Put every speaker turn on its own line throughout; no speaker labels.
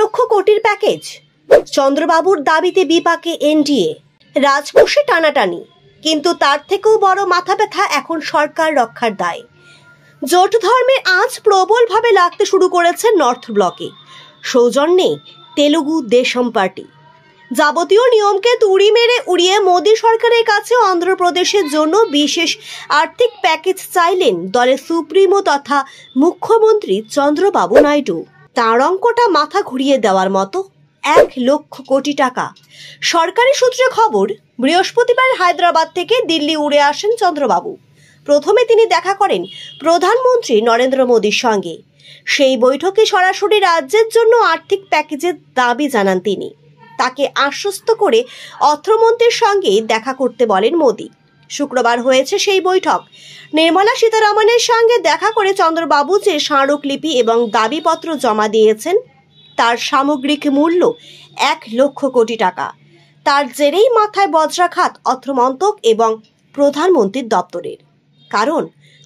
লক্ষ কোটির প্যাকেজ। চন্দ্রবাবুর দাবিতে বিপাকে এনডিএ, রাজকোষে টানাটানি, কিন্তু তার থেকেও বড় মাথা ব্যথা এখন সরকার রক্ষার দায়। জোট ধর্মের আঁচ প্রবলভাবে লাগতে শুরু করেছে নর্থ ব্লকে। সৌজন্যে তেলুগু দেশম পার্টি যাবতীয় নিয়মকে তুড়ি মেরে উড়িয়ে মোদী সরকারের কাছে অন্ধ্রপ্রদেশের জন্য বিশেষ আর্থিক প্যাকেজ চাইলেন দলের সুপ্রিমো তথা মুখ্যমন্ত্রী চন্দ্রবাবু নাইডু। তাঁর অঙ্কটা মাথা ঘুরিয়ে দেওয়ার মতো, 1 লক্ষ কোটি টাকা। সরকারি সূত্রে খবর, বৃহস্পতিবার হায়দ্রাবাদ থেকে দিল্লি উড়ে আসেন চন্দ্রবাবু। প্রথমে তিনি দেখা করেন প্রধানমন্ত্রী নরেন্দ্র মোদীর সঙ্গে। সেই বৈঠকে সরাসরি রাজ্যের জন্য আর্থিক প্যাকেজের দাবি জানান তিনি। তাকে আশ্বস্ত করে অর্থমন্ত্রীর সঙ্গে দেখা করতে বলেন মোদী। শুক্রবার হয়েছে সেই বৈঠক। নির্মলা সীতারামনের সঙ্গে দেখা করে চন্দ্রবাবু যে স্মারকলিপি এবং দাবিপত্র জমা দিয়েছেন তার সামগ্রিক মূল্য 1 লক্ষ কোটি টাকা। তার জেরেই মাথায় বজ্রাঘাত অর্থমন্ত্রক এবং প্রধানমন্ত্রীর দপ্তরের। কারণ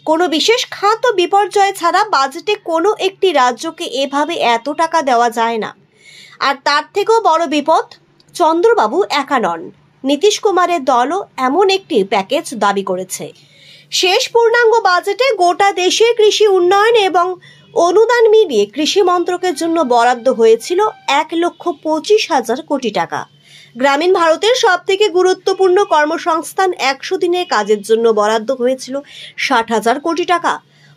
কোনো বিশেষ খাত ও বিপর্যয় ছাড়া বাজেটে কোনো একটি রাজ্যকে এভাবে এত টাকা দেওয়া যায় না। আর তার থেকেও বড় বিপদ, চন্দ্রবাবু একা নন, নীতিশ কুমারের দলও এমন একটি প্যাকেজ দাবি করেছে। শেষ পূর্ণাঙ্গ বাজেটে গোটা দেশে কৃষি উন্নয়ন এবং অনুদান মিলিয়ে কৃষি মন্ত্রকের জন্য বরাদ্দ হয়েছিল 1,25,000 কোটি টাকা। গ্রামীণ ভারতের সবথেকে গুরুত্বপূর্ণ কর্মসংস্থান 100 দিনের কাজের জন্য বরাদ্দ হয়েছিল 60,000 কোটি টাকা।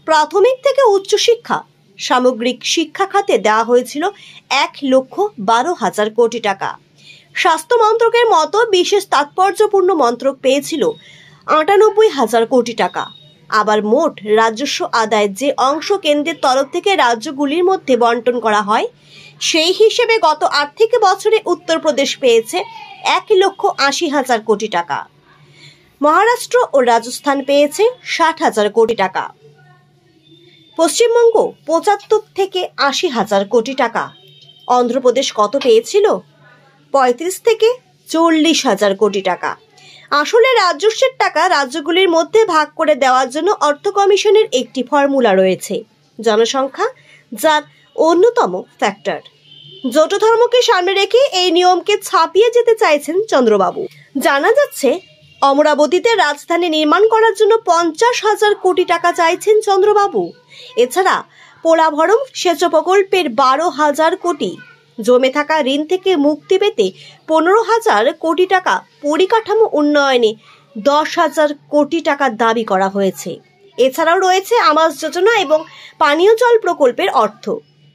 প্রাথমিক থেকে উচ্চশিক্ষা, সামগ্রিক শিক্ষা খাতে দেওয়া হয়েছিল 1,12,000 কোটি টাকা। স্বাস্থ্য মন্ত্রকের মতো বিশেষ তাৎপর্যপূর্ণ মন্ত্রক পেয়েছিল 98,000 কোটি টাকা। আবার মোট রাজস্ব আদায়ের যে অংশ কেন্দ্রের তরফ থেকে রাজ্যগুলির মধ্যে বন্টন করা হয়, সেই হিসেবে গত আর্থিক বছরে উত্তরপ্রদেশ পেয়েছে 1,80,000 কোটি টাকা। মহারাষ্ট্র ও রাজস্থান পেয়েছে 60,000 কোটি টাকা। পশ্চিমবঙ্গ 75 থেকে 80,000 কোটি টাকা। অন্ধ্রপ্রদেশ কত পেয়েছিল? 35 থেকে 40,000 কোটি টাকা। আসলে রাজস্বের টাকা রাজ্যগুলির মধ্যে ভাগ করে দেওয়ার জন্য অর্থ কমিশনের একটি ফর্মুলা রয়েছে, জনসংখ্যা যার অন্যতম ফ্যাক্টর। জোট ধর্মকে সামনে রেখে এই নিয়মকে ছাপিয়ে যেতে চাইছেন চন্দ্রবাবু। জানা যাচ্ছে অমরাবতীতে রাজধানী নির্মাণ করার জন্য 50,000 কোটি টাকা চাইছেন চন্দ্রবাবু। এছাড়া পোলাভরম সেচ প্রকল্পের 12,000 কোটি, জমে থাকা ঋণ থেকে মুক্তি পেতে 15,000 কোটি টাকা, পরিকাঠামো উন্নয়নে 10,000 কোটি টাকার দাবি করা হয়েছে। এছাড়াও রয়েছে আবাস যোজনা এবং পানীয় জল প্রকল্পের অর্থ।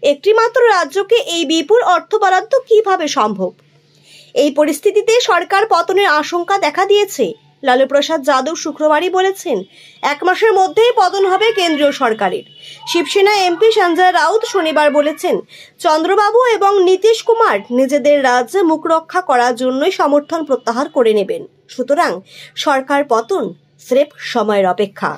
একটি মাত্র রাজ্যকে এই বিপুল অর্থ বরাদ্দ কিভাবে সম্ভব? এই পরিস্থিতিতে সরকার পতনের আশঙ্কা দেখা দিয়েছে। লালু প্রসাদ যাদব শুক্রবারই বলেছেন 1 মাসের মধ্যেই পতন হবে কেন্দ্রীয় সরকারের। শিবসেনা এমপি সঞ্জয় রাউত শনিবার বলেছেন চন্দ্রবাবু এবং নীতিশ কুমার নিজেদের রাজ্যে মুখ রক্ষা করার জন্যই সমর্থন প্রত্যাহার করে নেবেন। সুতরাং সরকার পতন স্রেফ সময়ের অপেক্ষা।